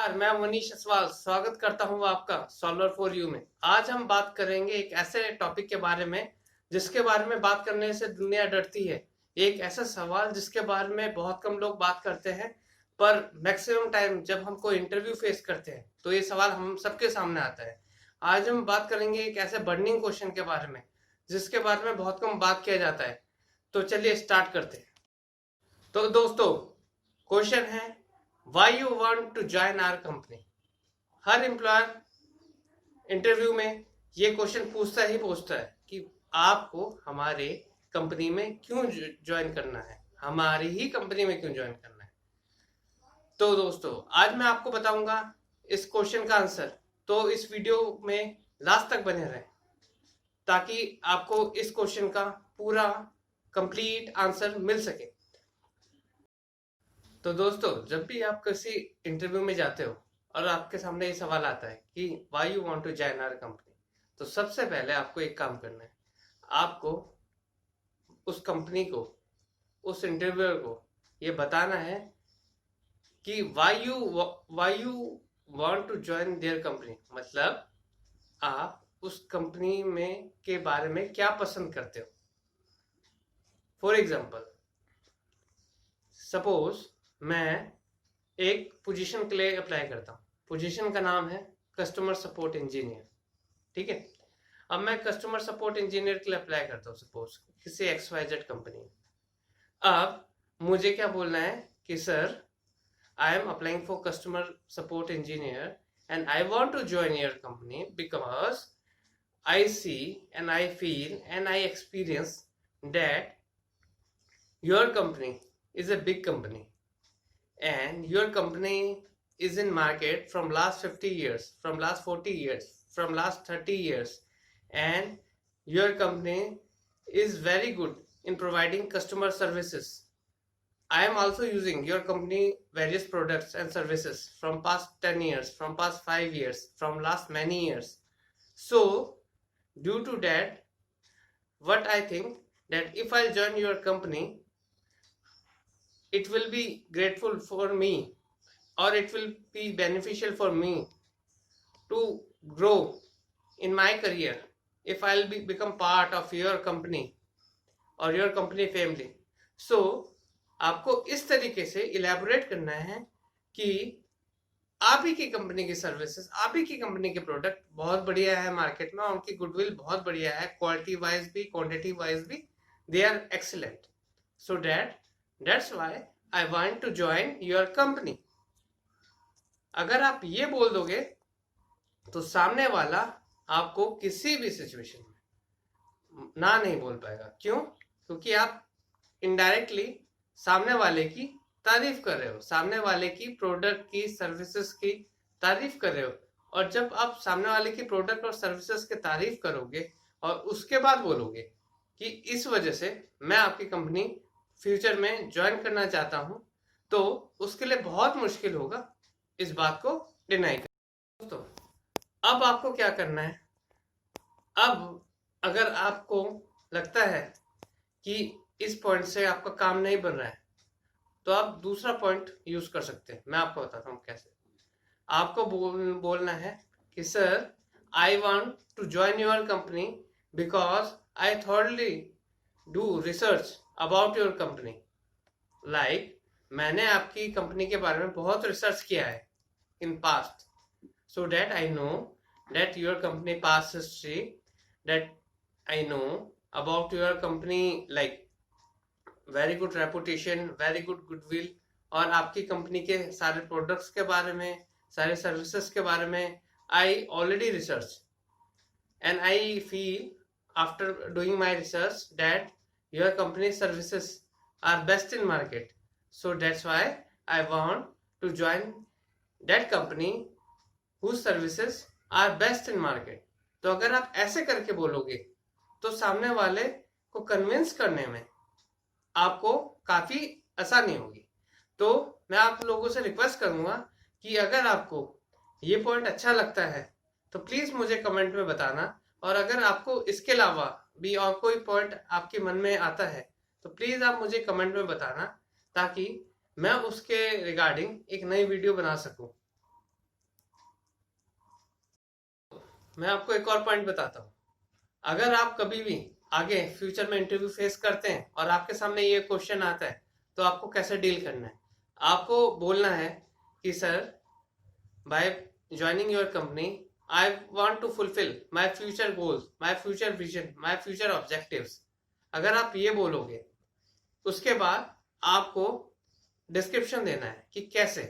नमस्कार, मैं मनीष असवाल स्वागत करता हूं आपका सॉल्वर फॉर यू में। आज हम बात करेंगे एक ऐसे टॉपिक के बारे में जिसके बारे में बात करने से दुनिया डरती है। एक ऐसा सवाल जिसके बारे में बहुत कम लोग बात करते हैं, पर मैक्सिमम टाइम जब हम कोई इंटरव्यू फेस करते हैं तो ये सवाल हम सबके सामने आता है। आज हम बात करेंगे एक ऐसे बर्निंग क्वेश्चन के बारे में जिसके बारे में बहुत कम बात किया जाता है। तो चलिए स्टार्ट करते हैं। तो दोस्तों, क्वेश्चन है, why you want to join our company. हर एम्प्लॉयर इंटरव्यू में ये क्वेश्चन पूछता है कि आपको हमारे कंपनी में क्यों ज्वाइन करना है, हमारी ही कंपनी में क्यों ज्वाइन करना है। तो दोस्तों, आज मैं आपको बताऊंगा इस क्वेश्चन का आंसर। तो इस वीडियो में लास्ट तक बने रहें ताकि आपको इस क्वेश्चन का पूरा कंप्लीट आंसर मिल सके। तो दोस्तों, जब भी आप किसी इंटरव्यू में जाते हो और आपके सामने ये सवाल आता है कि why you want to join our company, तो सबसे पहले आपको एक काम करना है। आपको उस कंपनी को, उस इंटरव्यूअर को ये बताना है कि why you want to join their company. मतलब आप उस कंपनी में के बारे में क्या पसंद करते हो। फॉर एग्जाम्पल, सपोज मैं एक पोजीशन के लिए अप्लाई करता हूँ। पोजीशन का नाम है कस्टमर सपोर्ट इंजीनियर। ठीक है, अब मैं कस्टमर सपोर्ट इंजीनियर के लिए अप्लाई करता हूँ सपोज किसी XYZ कंपनी में। अब मुझे क्या बोलना है कि sir, I am applying for customer support engineer and I want to join your company because I see and I feel and I experience that your company is a big company and your company is in market from last 50 years, from last 40 years, from last 30 years, and your company is very good in providing customer services. I am also using your company various products and services from past 10 years, from past 5 years, from last many years. So due to that, what I think that if I join your company, it will be grateful for me, or it will be beneficial for me to grow in my career if I'll become part of your company or your company family. So आपको इस तरीके से elaborate करना है कि आप ही की company की सर्विसेज, आप ही की कंपनी के प्रोडक्ट बहुत बढ़िया है मार्केट में, उनकी गुडविल बहुत बढ़िया है, क्वालिटी वाइज भी क्वांटिटी वाइज भी they are excellent. So that's why I want to join your company. अगर आप ये बोल दोगे तो सामने वाला आपको किसी भी सिचुएशन में ना नहीं बोल पाएगा। क्यों? क्योंकि आप इनडायरेक्टली सामने वाले की तारीफ कर रहे हो, सामने वाले की प्रोडक्ट की सर्विसेज की तारीफ कर रहे हो। और जब आप सामने वाले की प्रोडक्ट और सर्विसेज की तारीफ करोगे और उसके बाद बोलोगे कि इस वजह से मैं आपकी कंपनी फ्यूचर में ज्वाइन करना चाहता हूं, तो उसके लिए बहुत मुश्किल होगा इस बात को डिनाई करना। दोस्तों, अब आपको क्या करना है। अब अगर आपको लगता है कि इस पॉइंट से आपका काम नहीं बन रहा है, तो आप दूसरा पॉइंट यूज कर सकते हैं। मैं आपको बताता हूँ कैसे। आपको बोलना है कि sir, I want to join your company because I thoroughly do research about your company. Like, मैंने आपकी कंपनी के बारे में बहुत रिसर्च किया है in past, so that I know that your company past history, that I know about your company like very good reputation, very good goodwill, और आपकी कंपनी के सारे प्रोडक्ट्स के बारे में, सारे सर्विसेज के बारे में I already research and I feel after doing my research that your company's services are best in market. So that's why I want to join that company whose services are best in market. तो अगर आप ऐसे करके बोलोगे तो सामने वाले को कन्विंस करने में आपको काफी आसानी होगी। तो मैं आप लोगों से रिक्वेस्ट करूंगा कि अगर आपको ये पॉइंट अच्छा लगता है तो प्लीज मुझे कमेंट में बताना, और अगर आपको इसके अलावा भी और कोई पॉइंट आपके मन में आता है तो प्लीज आप मुझे कमेंट में बताना, ताकि मैं उसके रिगार्डिंग एक नई वीडियो बना सकूं। मैं आपको एक और पॉइंट बताता हूँ। अगर आप कभी भी आगे फ्यूचर में इंटरव्यू फेस करते हैं और आपके सामने ये क्वेश्चन आता है, तो आपको कैसे डील करना है? आपको बोलना है कि sir, by joining your company I want to fulfil my future goals, my future vision, my future objectives. अगर आप ये बोलोगे, उसके बाद आपको डिस्क्रिप्शन देना है कि कैसे।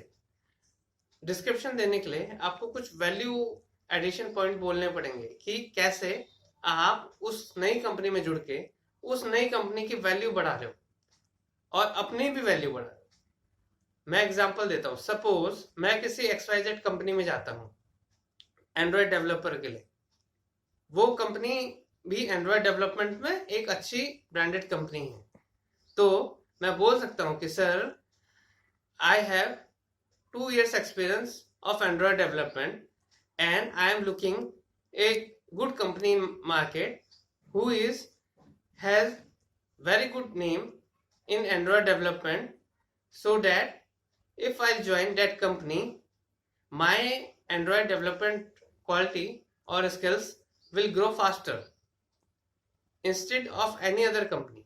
डिस्क्रिप्शन देने के लिए आपको कुछ वैल्यू एडिशन पॉइंट बोलने पड़ेंगे कि कैसे आप उस नई कंपनी में जुड़ के उस नई कंपनी की वैल्यू बढ़ा रहे हो और अपनी भी वैल्यू बढ़ा रहे हो। मैं एग्जांपल देता हूँ। सपोज मैं किसी XYZ कंपनी में जाता हूँ एंड्रॉयड डेवलपर के लिए। वो कंपनी भी एंड्रॉयड डेवलपमेंट में एक अच्छी ब्रांडेड कंपनी है। तो मैं बोल सकता हूँ कि sir, I have 2 years experience of Android development and I am looking a good company in market who has very good name in Android development, so that if I join that company, my Android development quality or skills will grow faster instead of any other company.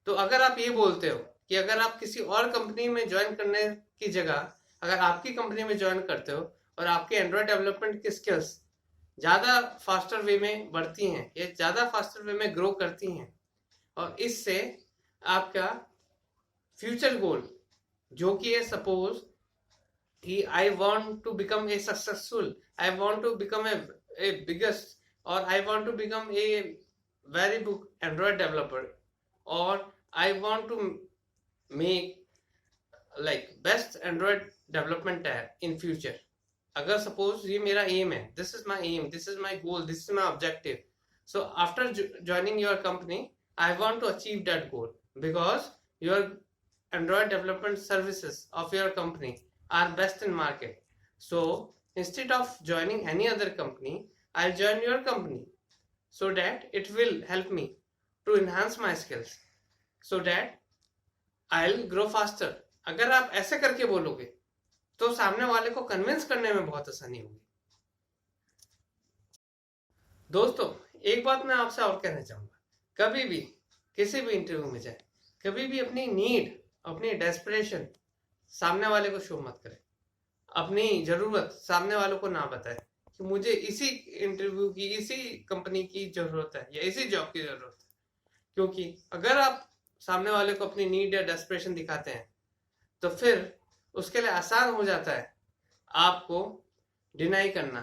तो अगर आप ये बोलते हो कि अगर आप किसी और कंपनी में ज्वाइन करने की जगह अगर आपकी कंपनी में ज्वाइन करते हो और आपके एंड्रॉयड डेवलपमेंट की स्किल्स ज़्यादा फास्टर वे में बढ़ती हैं या ज़्यादा फास्टर वे में ग्रो करती हैं, और इससे आपका फ्यूचर गोल जो कि है, सपोज कि I want to become a successful, I want to become a biggest, और I want to become a very good Android developer, और I want to make like best Android development है in future. अगर suppose ये मेरा aim है, this is my aim, this is my goal, this is my objective, so after joining your company I want to achieve that goal because your Android development services of your company are best in market. So instead of joining any other company, I join your company so that it will help me to enhance my skills so that I'll grow faster। अगर आप ऐसे करके बोलोगे तो सामने वाले को convince करने में बहुत आसानी होगी। दोस्तों, एक बात मैं आपसे और कहना चाहूंगा, कभी भी किसी भी इंटरव्यू में जाए, कभी भी अपनी नीड, अपनी डेस्परेशन सामने वाले को शो मत करें। अपनी जरूरत सामने वालों को ना बताएं कि मुझे इसी इंटरव्यू की, इसी कंपनी की जरूरत है या इसी जॉब की जरूरत है। क्योंकि अगर आप सामने वाले को अपनी नीड या डेस्परेशन दिखाते हैं तो फिर उसके लिए आसान हो जाता है आपको डिनाई करना,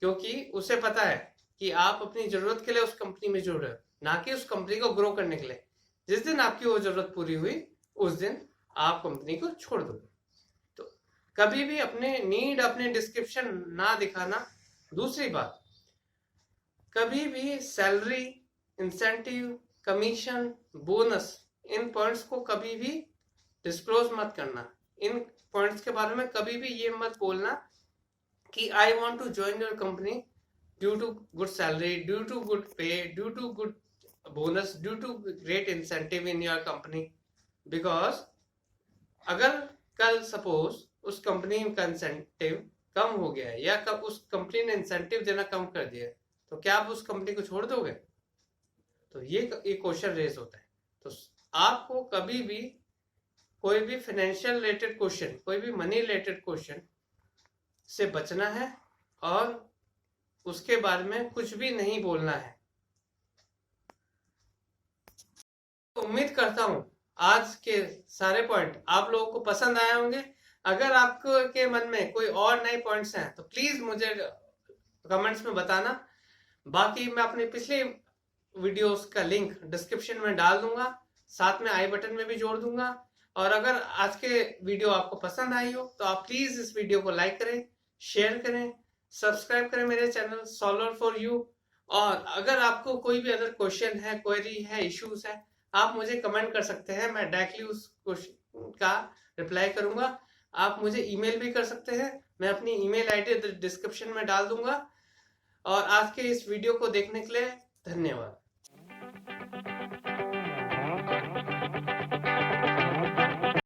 क्योंकि उसे पता है कि आप अपनी जरूरत के लिए उस कंपनी में जुड़ रहे हो, ना कि उस कंपनी को ग्रो करने के लिए। जिस दिन आपकी वो जरूरत पूरी हुई, उस दिन आप कंपनी को छोड़ दोगे। तो कभी भी अपने नीड, अपने डिस्क्रिप्शन ना दिखाना। दूसरी बात, कभी भी सैलरी, इंसेंटिव, कमीशन, बोनस, इन पॉइंट्स को कभी भी डिस्क्लोज मत करना। इन पॉइंट्स के बारे में कभी भी ये मत बोलना कि I want to join your company due to good salary, due to good pay, due to good bonus, due to great incentive in your company. Because अगर कल सपोज उस कंपनी का इंसेंटिव कम हो गया है या कब उस कंपनी ने इंसेंटिव देना कम कर दिया, तो क्या आप उस कंपनी को छोड़ दोगे? तो ये क्वेश्चन रेज होता है। तो आपको कभी भी कोई भी फाइनेंशियल रिलेटेड क्वेश्चन, कोई भी मनी रिलेटेड क्वेश्चन से बचना है और उसके बारे में कुछ भी नहीं बोलना है। तो उम्मीद करता हूं आज के सारे पॉइंट आप लोगों को पसंद आए होंगे। अगर आपको के मन में कोई और नए पॉइंट्स हैं तो प्लीज मुझे कमेंट्स में बताना। बाकी मैं अपने पिछले वीडियोस का लिंक डिस्क्रिप्शन में डाल दूंगा, साथ में आई बटन में भी जोड़ दूंगा। और अगर आज के वीडियो आपको पसंद आई हो तो आप प्लीज इस वीडियो को लाइक करें, शेयर करें, सब्सक्राइब करें मेरे चैनल सॉल्वर फॉर यू। और अगर आपको कोई भी अदर क्वेश्चन है, क्वेरी है, इश्यूज है, आप मुझे कमेंट कर सकते हैं। मैं डायरेक्टली उस क्वेश्चन का रिप्लाई करूंगा। आप मुझे ईमेल भी कर सकते हैं, मैं अपनी ईमेल आईडी डिस्क्रिप्शन में डाल दूंगा। और आज के इस वीडियो को देखने के लिए धन्यवाद।